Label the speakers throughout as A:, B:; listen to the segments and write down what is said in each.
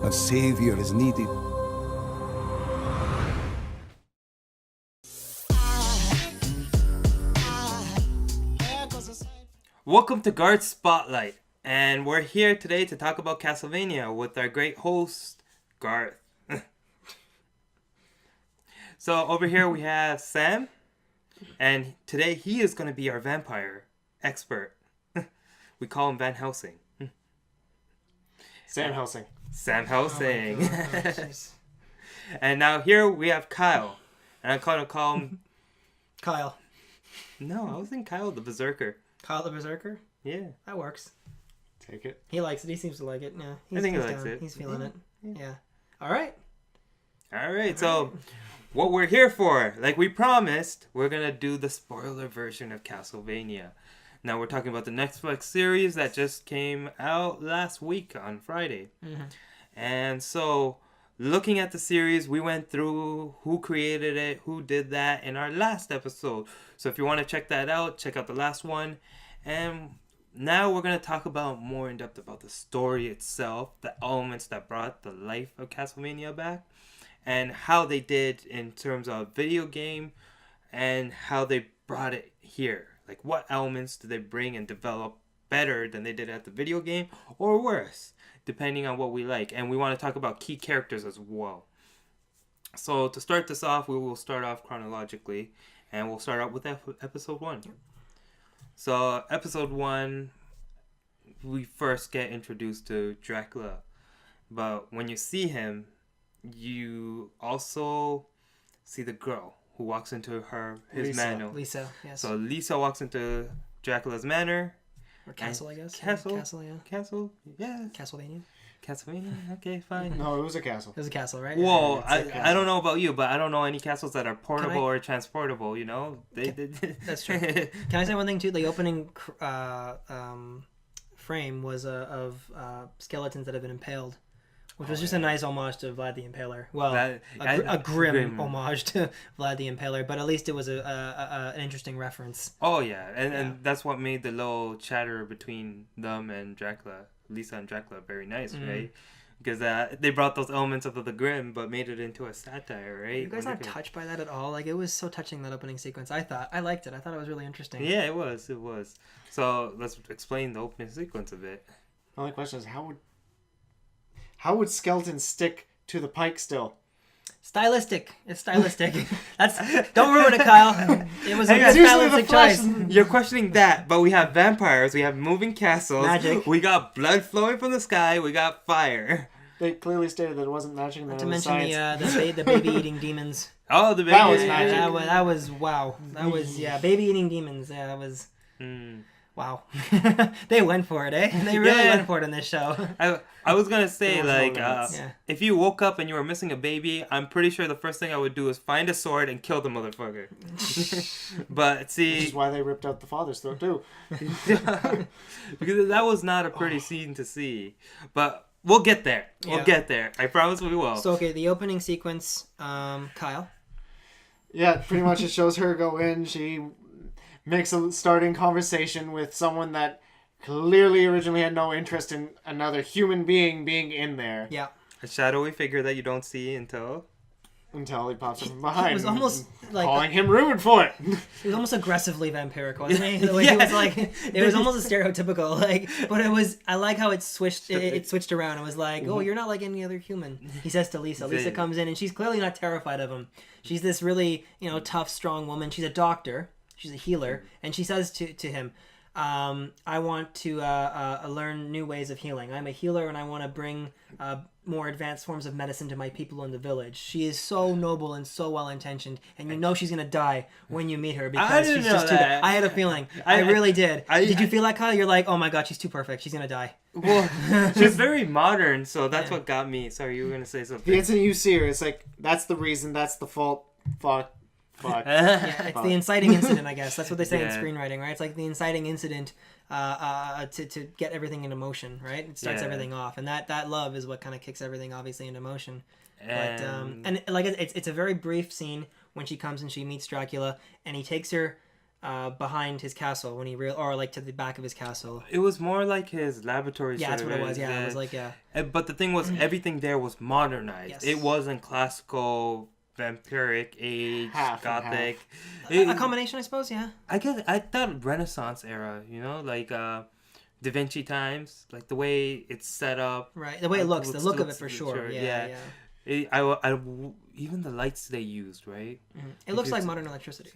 A: A savior is needed.
B: Welcome to Garths Spotlight, and we're here today to talk about Castlevania with our great host, Garth. So over here we have Sam, and today he is going to be our vampire expert. We call him Van Helsing.
C: Sam Helsing.
B: Sam Helsing.
D: Oh,
B: And now here we have Kyle, and I'm going to call him...
D: Kyle.
B: No, I was thinking Kyle the Berserker.
D: Kyle the Berserker?
B: Yeah.
D: That works.
C: Take it.
D: He likes it. He seems to like it. Yeah,
B: I think he likes it.
D: He's feeling it. Yeah. All right.
B: All right, so what we're here for, like we promised, we're going to do the spoiler version of Castlevania. Now we're talking about the Netflix series that just came out last week on Friday.
D: Mm-hmm.
B: And so looking at the series, we went through who created it, who did that in our last episode. So if you want to check that out, check out the last one. And now we're going to talk about more in depth about the story itself, the elements that brought the life of Castlevania back, and how they did in terms of video game and how they brought it here. Like what elements did they bring and develop better than they did at the video game or worse, depending on what we like. And we want to talk about key characters as well. So to start this off, we will start off chronologically, and we'll start out with episode 1. So episode 1, we first get introduced to Dracula. But when you see him, you also see the girl who walks into his manor.
D: Lisa, yes.
B: So Lisa walks into Dracula's manor.
D: Or castle, I guess.
B: Castle.
D: Castle, yeah.
B: Castle, yeah.
D: Castlevania.
B: Castlevania, okay, fine.
C: No, it was a castle.
D: It was a castle, right?
B: Whoa,
C: Yeah,
B: I don't know about you, but I don't know any castles that are portable
D: I-
B: or transportable, you know?
D: That's true. Can I say one thing, too? The opening frame was of skeletons that have been impaled, which was just a nice homage to Vlad the Impaler. Well, a grim homage to Vlad the Impaler, but at least it was an interesting reference.
B: Oh, yeah. And that's what made the little chatter between them and Dracula, Lisa and Dracula, very nice, right? Because they brought those elements of the grim, but made it into a satire, right?
D: You guys aren't touched by that at all? Like, it was so touching, that opening sequence. I liked it. I thought it was really interesting.
B: Yeah, it was. So let's explain the opening sequence a bit.
C: The only question is, how would skeletons stick to the pike still?
D: Stylistic. It's stylistic. Don't ruin it, Kyle. It was a good stylistic choice.
B: You're questioning that, but we have vampires, we have moving castles,
D: magic.
B: We got blood flowing from the sky, we got fire.
C: They clearly stated that it wasn't magic.
D: Not to mention the baby-eating demons.
B: Oh, the baby.
C: That was magic.
D: That was wow. That was baby-eating demons. Yeah, that was wow. They went for it, eh? They really went for it in this show.
B: I was gonna say, like,
D: Yeah.
B: if you woke up and you were missing a baby, I'm pretty sure the first thing I would do is find a sword and kill the motherfucker. But see,
C: Which is why they ripped out the father's throat too.
B: because that was not a pretty scene to see. But we'll get there. We'll get there. I promise we will.
D: So okay, the opening sequence, Kyle.
C: Yeah, pretty much it shows her go in. She makes a starting conversation with someone that clearly originally had no interest in another human being being in there.
D: Yeah.
B: A shadowy figure that you don't see until
C: Until he pops up from behind.
D: It was almost like
C: calling him rude for it.
D: He was almost aggressively vampiric, wasn't he? The way he was like, it was almost a stereotypical, like, but it was. I like how it switched. It switched around. It was like, oh, you're not like any other human. He says to Lisa. Lisa comes in and she's clearly not terrified of him. She's this really, tough, strong woman. She's a doctor. She's a healer, and she says to him, I want to learn new ways of healing. I'm a healer, and I want to bring more advanced forms of medicine to my people in the village. She is so noble and so well-intentioned, and she's going to die when you meet her because she's just too good. I had a feeling. I really did. Did you feel that, Kyle? You're like, oh my god, she's too perfect. She's going to die.
B: Well, she's very modern, so that's what got me. Sorry, you were going to say something.
C: The instant you see her, it's like, that's the reason, that's the fault. Fuck.
D: Yeah, it's the inciting incident, I guess. That's what they say in screenwriting, right? It's like the inciting incident to get everything into motion, right? It starts everything off, and that love is what kind of kicks everything obviously into motion. But and like it's a very brief scene when she comes and she meets Dracula, and he takes her behind his castle when he or like to the back of his castle.
B: It was more like his laboratory.
D: Yeah, that's what it was. Yeah, it was like
B: But the thing was, everything there was modernized.
D: Yes.
B: It wasn't classical, vampiric age, gothic.
D: A combination, I suppose. Yeah.
B: I thought Renaissance era. You know, like Da Vinci times, like the way it's set up.
D: Right, the way it looks, the look of it for sure. Yeah.
B: Even the lights they used, right?
D: Mm-hmm. It looks like modern electricity.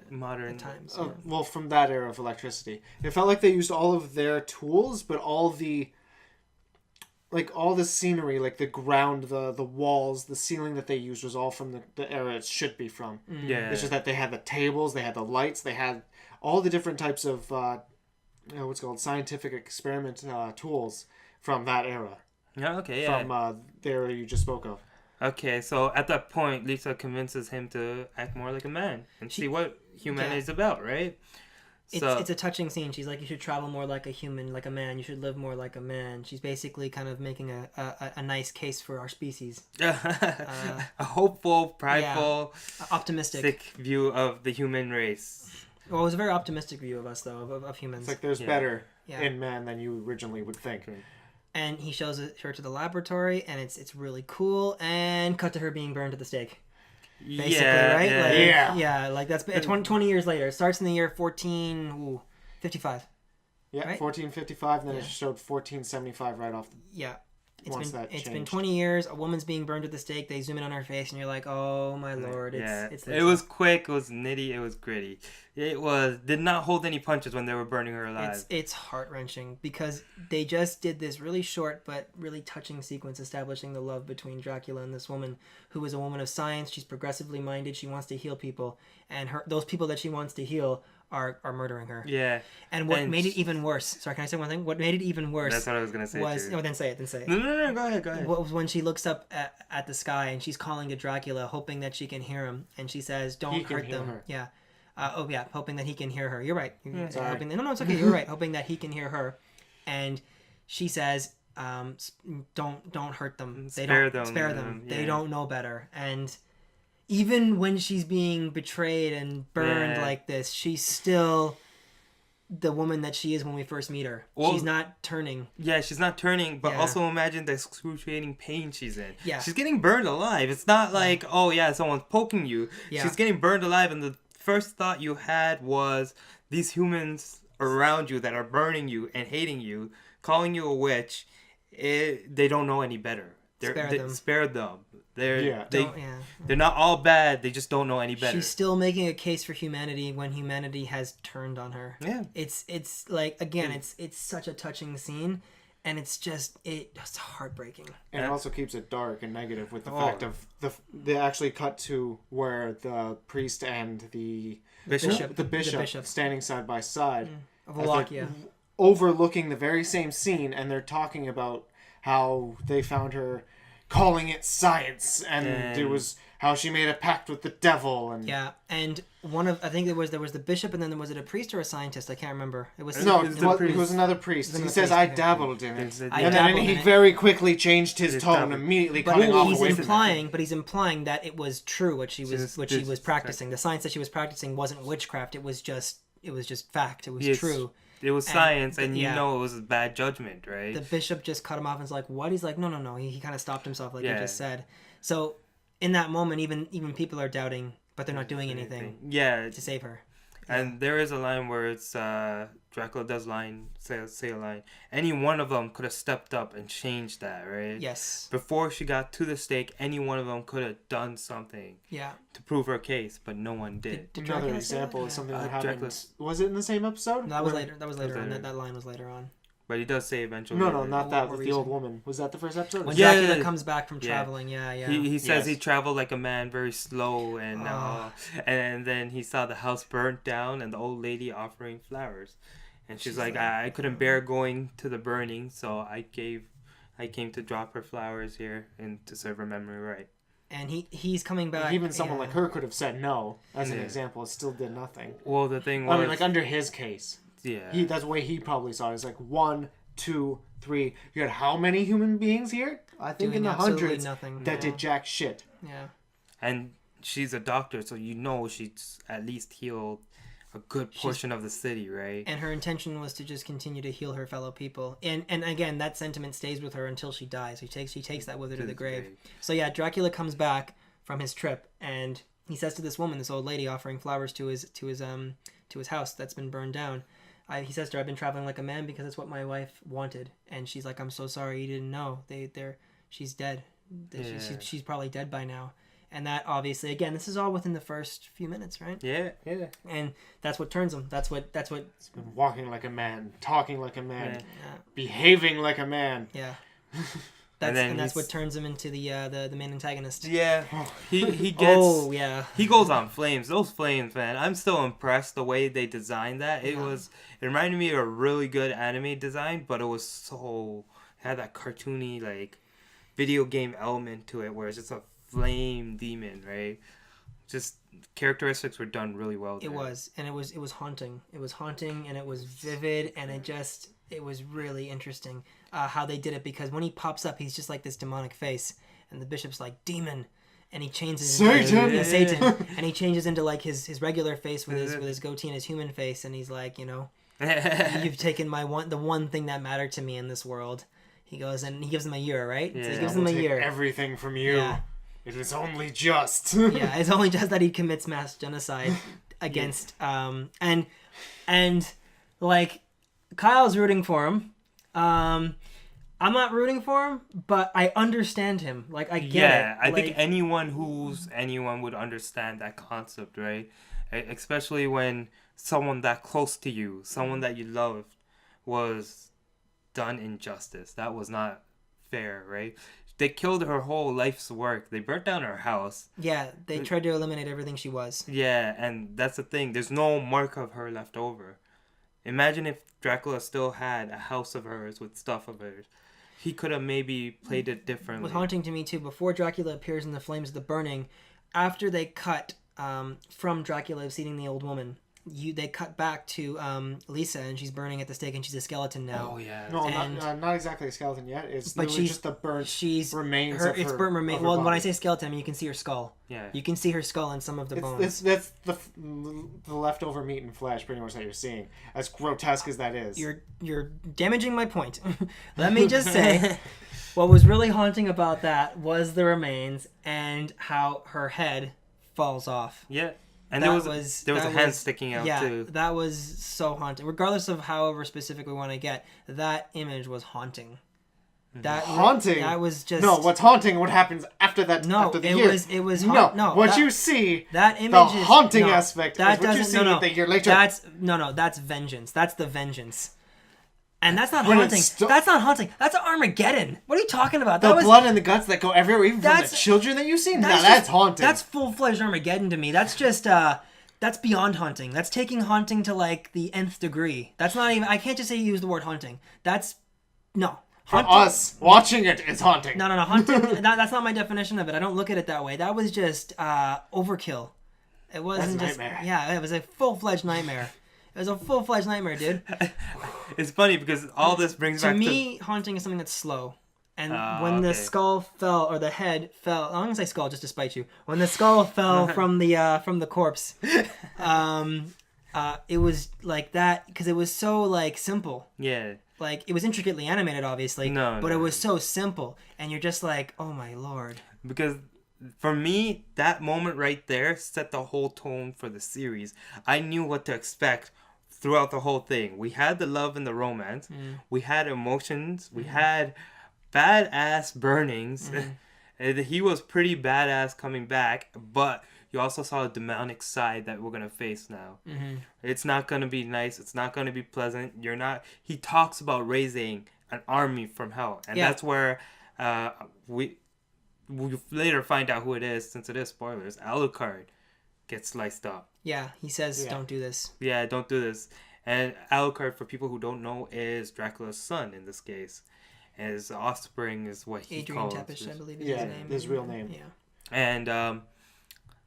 B: Modern
D: at times.
C: Well, from that era of electricity, it felt like they used all of their tools, but all the scenery, like the ground, the walls, the ceiling that they used was all from the era it should be from.
D: Mm-hmm.
B: Yeah.
C: It's just that they had the tables, they had the lights, they had all the different types of what's called scientific experiment tools from that era.
B: Yeah. Okay. Yeah.
C: From the era you just spoke of.
B: Okay, so at that point, Lisa convinces him to act more like a man and see what humanity is about, right?
D: It's a touching scene. She's like, you should travel more like a human, like a man. You should live more like a man. She's basically kind of making a nice case for our species.
B: A hopeful, prideful,
D: optimistic
B: sick view of the human race.
D: Well, it was a very optimistic view of us, though, of humans.
C: It's like there's better in man than you originally would think.
D: And he shows her to the laboratory, and it's really cool. And cut to her being burned at the stake. Basically, right? Like that's 20 years later. It starts in the year 1455.
C: Yeah,
D: right?
C: 1455, and then it showed 1475 right off.
D: It's been 20 years. A woman's being burned at the stake. They zoom in on her face, and you're like, "Oh my lord!"
B: It was quick. It was nitty. It was gritty. It did not hold any punches when they were burning her alive.
D: It's heart wrenching because they just did this really short but really touching sequence establishing the love between Dracula and this woman who is a woman of science. She's progressively minded. She wants to heal people, and those people that she wants to heal are murdering her.
B: Yeah.
D: And what made it even worse... Sorry, can I say one thing? What made it even worse...
B: That's what I was going to say,
D: was... No, then say it.
B: No, go ahead.
D: What was when she looks up at the sky and she's calling to Dracula, hoping that she can hear him. And she says, don't hurt them.
C: Her.
D: Yeah. Hoping that he can hear her. You're right.
C: Sorry.
D: No, it's okay. You're right. Hoping that he can hear her. And she says, don't hurt them. Spare them. They don't know better. And... even when she's being betrayed and burned like this, she's still the woman that she is when we first meet her. Well, she's not turning.
B: Yeah, she's not turning, but also imagine the excruciating pain she's in.
D: Yeah.
B: She's getting burned alive. It's not like, someone's poking you. Yeah. She's getting burned alive, and the first thought you had was these humans around you that are burning you and hating you, calling you a witch, they don't know any better. Spare them. They're not all bad. They just don't know any better.
D: She's still making a case for humanity when humanity has turned on her.
B: Yeah.
D: It's like, again, it's such a touching scene, and it's heartbreaking.
C: And it also keeps it dark and negative with the fact of they actually cut to where the priest and the bishop standing side by side
D: of Wallachia,
C: overlooking the very same scene, and they're talking about how they found her calling it science, and it was how she made a pact with the devil, and
D: and I think there was the bishop, and then was it a priest or a scientist? I can't remember. It was
C: it was another priest. He says, "I dabbled in it," and then he very quickly changed his tone, immedially cutting off away from that.
D: But he's implying that it was true what she was practicing. The science that she was practicing wasn't witchcraft. It was just fact. It was true.
B: It was science, and it was a bad judgment, right?
D: The bishop just cut him off and was like, what? He's like, no. He kind of stopped himself, like you just said. So, in that moment, even people are doubting, but they're not doing anything to save her.
B: And there is a line where it's Dracula does say a line. Any one of them could have stepped up and changed that, right?
D: Yes.
B: Before she got to the stake, any one of them could have done something to prove her case, but no one did.
C: Another example is something that happened. Was it in the same episode?
D: No, that was later. That was later on. That line was later on.
B: But he does say eventually.
C: No, not that. With the old woman. Was that the first episode?
D: When Dracula comes back from traveling,
B: He says he traveled like a man, very slow, and then he saw the house burnt down and the old lady offering flowers, and she's like, I couldn't bear going to the burning, so I came to drop her flowers here and to serve her memory right.
D: And he's coming back.
C: Even someone like her could have said no, as an example. It still did nothing.
B: Well, the thing was,
C: like under his case.
B: Yeah.
C: That's the way he probably saw it. It's like 1, 2, 3. You had how many human beings here? I think in the hundreds that did jack shit.
D: Yeah.
B: And she's a doctor, so she's at least healed a good portion of the city, right?
D: And her intention was to just continue to heal her fellow people. And again, that sentiment stays with her until she dies. She takes that with her to the grave. So yeah, Dracula comes back from his trip, and he says to this woman, this old lady offering flowers to his house that's been burned down. He says to her, "I've been traveling like a man because it's what my wife wanted." And she's like, "I'm so sorry, you didn't know. She's dead. She's probably dead by now." And that obviously, again, this is all within the first few minutes, right?
B: Yeah.
D: And that's what turns him. That's what.
C: He's been walking like a man, talking like a man, behaving like a man.
D: Yeah. That's what turns him into the main antagonist.
B: Yeah, he gets. He goes on flames. Those flames, man. I'm still impressed the way they designed that. It reminded me of a really good anime design, but it had that cartoony like video game element to it, where it's just a flame demon, right? Just characteristics were done really well there.
D: It was haunting. It was haunting, and it was vivid, and it was really interesting how they did it, because when he pops up, he's just like this demonic face, and the bishop's like, "Demon," and he changes into Satan, and he changes into like his regular face with his goatee and his human face, and he's like, "You've taken the one thing that mattered to me in this world." He goes and he gives him a year, right?
B: Yeah.
D: So he gives him a year.
C: Everything from you. Yeah. It is only just.
D: Yeah, it's only just that he commits mass genocide against and like Kyle's rooting for him. I'm not rooting for him, but I understand him. Like I get it.
B: Yeah, I think anyone would understand that concept, right? Especially when someone that close to you, someone that you loved, was done injustice. That was not fair, right? They killed her whole life's work. They burnt down her house.
D: Yeah, they tried to eliminate everything she was.
B: Yeah, and that's the thing. There's no mark of her left over. Imagine if Dracula still had a house of hers with stuff of hers. He could have maybe played it differently.
D: It was haunting to me too. Before Dracula appears in the flames of the burning, after they cut from Dracula seeing the old woman, they cut back to Lisa, and she's burning at the stake, and she's a skeleton now.
B: Oh yeah.
C: No, not exactly a skeleton yet. It's just the burnt remains of her.
D: It's burnt remains. Well, when I say skeleton, I mean you can see her skull.
B: Yeah.
D: You can see her skull and some of the bones.
C: That's the leftover meat and flesh, pretty much that you're seeing. As grotesque as that is.
D: You're damaging my point. Let me just say, what was really haunting about that was the remains and how her head falls off.
B: Yeah. And there was a hand sticking out too.
D: Yeah, that was so haunting. Regardless of however specific we want to get, that image was haunting.
C: Haunting?
D: That was just...
C: No, what's haunting? What happens after that?
D: No,
C: after the
D: it
C: year?
D: was
C: no. What you see,
D: that image
C: the
D: is,
C: haunting aspect.
D: That
C: is what you see the year later.
D: That's vengeance. That's the vengeance. And that's not haunting. That's not haunting. That's Armageddon. What are you talking about?
C: The blood and the guts that go everywhere, even from the children that you see? That's haunting.
D: That's full-fledged Armageddon to me. That's just, that's beyond haunting. That's taking haunting to, like, the nth degree. That's not even, I can't just say use the word haunting. That's, no.
C: For us, watching it is haunting.
D: No. Haunting, that's not my definition of it. I don't look at it that way. That was just, overkill. It wasn't just,
C: nightmare.
D: Yeah, it was a full-fledged nightmare. It was a full-fledged nightmare, dude.
B: It's funny because all this brings back to...
D: To me, haunting is something that's slow. And when the skull fell, or the head fell... I'm going to say skull just to spite you. When the skull fell from the corpse, it was like that, because it was so, like, simple.
B: Yeah.
D: Like, it was intricately animated, obviously. But it was so simple. And you're just like, oh my lord.
B: Because... For me, that moment right there set the whole tone for the series. I knew what to expect throughout the whole thing. We had the love and the romance. We had emotions. We had badass burnings. And he was pretty badass coming back. But you also saw a demonic side that we're going to face now. It's not going to be nice. It's not going to be pleasant. He talks about raising an army from hell. And that's where we later find out who it is, since it is spoilers. Alucard gets sliced up.
D: Yeah, he says, don't do this.
B: Yeah, don't do this. And Alucard, for people who don't know, is Dracula's son in this case. And his offspring is what he calls...
D: Adrian Tepish, I believe is his name.
C: His real name.
D: Yeah.
B: And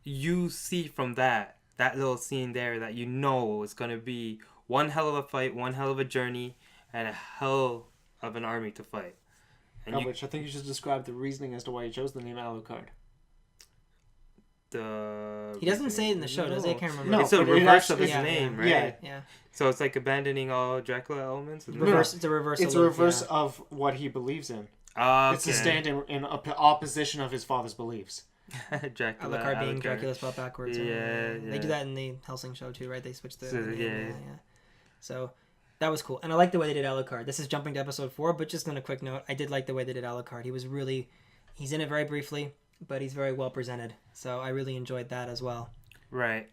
B: you see from that little scene there that you know it's going to be one hell of a fight, one hell of a journey, and a hell of an army to fight.
C: Which I think you should describe the reasoning as to why you chose the name Alucard.
D: He doesn't say it in the show, does he? I can't remember.
C: No,
B: It's a
C: but it
B: reverse of
C: actually-
B: his name, right?
C: Yeah.
D: Yeah.
B: So it's like abandoning all Dracula elements. Isn't it?
D: Reverse. It's a reversal.
C: It's a reverse of what he believes in.
B: Okay.
C: It's to stand in opposition of his father's beliefs.
B: Dracula.
D: Alucard being Dracula's brought backwards.
B: Yeah,
D: They do that in the Helsing show too, right? They switch the.
B: So,
D: the name,
B: yeah.
D: yeah. So that was cool, and I like the way they did Alucard. This is jumping to episode 4, but just on a quick note, I did like the way they did Alucard. He's in it very briefly, but he's very well presented. So I really enjoyed that as well.
B: Right.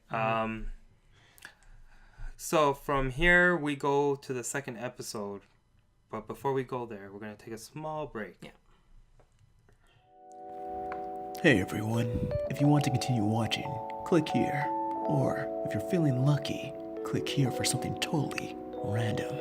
B: So from here we go to the second episode, but before we go there, we're gonna take a small break.
D: Yeah.
A: Hey everyone, if you want to continue watching, click here. Or, if you're feeling lucky, click here for something totally random.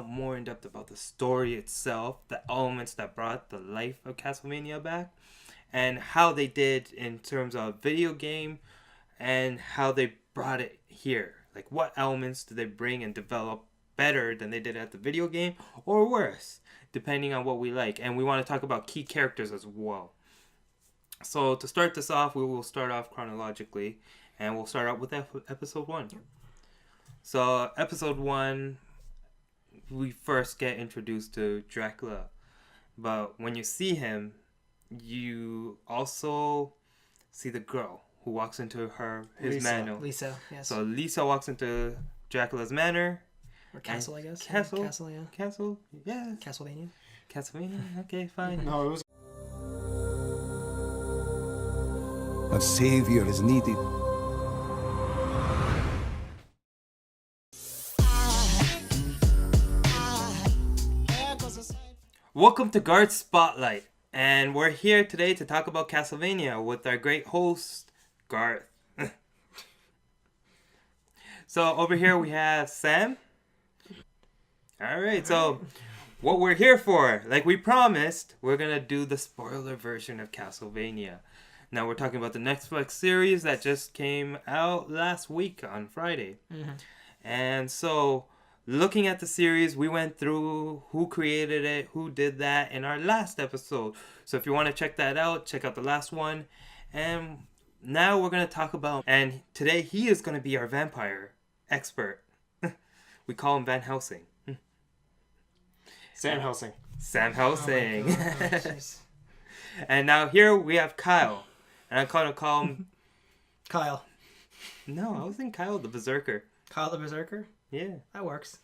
B: More in depth about the story itself, the elements that brought the life of Castlevania back, and how they did in terms of video game, and how they brought it here. Like, what elements did they bring and develop better than they did at the video game, or worse, depending on what we like. And we want to talk about key characters as well. So to start this off, we will start off chronologically, and we'll start out with episode 1. So episode 1, we first get introduced to Dracula, but when you see him, you also see the girl who walks into his
C: Lisa.
B: manor.
D: Lisa, yes.
B: So Lisa walks into Dracula's manor.
D: Or castle, I guess.
B: Castle?
D: Castle, yeah.
B: Castle? Yeah.
D: Castlevania.
B: Castlevania? Okay, fine.
C: No, it was.
E: A savior is needed.
B: Welcome to Garth's Spotlight, and we're here today to talk about Castlevania with our great host, Garth. So over here we have Sam. Alright, so what we're here for, like we promised, we're gonna do the spoiler version of Castlevania. Now we're talking about the Netflix series that just came out last week on Friday. And so, looking at the series, we went through who created it, who did that in our last episode. So if you want to check that out, check out the last one. And now we're going to talk about, and today he is going to be our vampire expert. We call him Van Helsing.
C: Sam Helsing.
B: Sam Helsing.
D: Oh my God, jeez.
B: And now here we have Kyle. And I'm going to call him...
D: Kyle.
B: No, I was thinking Kyle the Berserker.
D: Kyle the Berserker?
B: Yeah.
D: That works.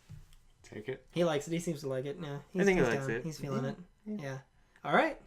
C: Take it.
D: He likes it. He seems to like it. Yeah,
B: I think he
D: he's
B: likes
D: down.
B: it.
D: He's feeling it.
B: Yeah.
D: Yeah. All right.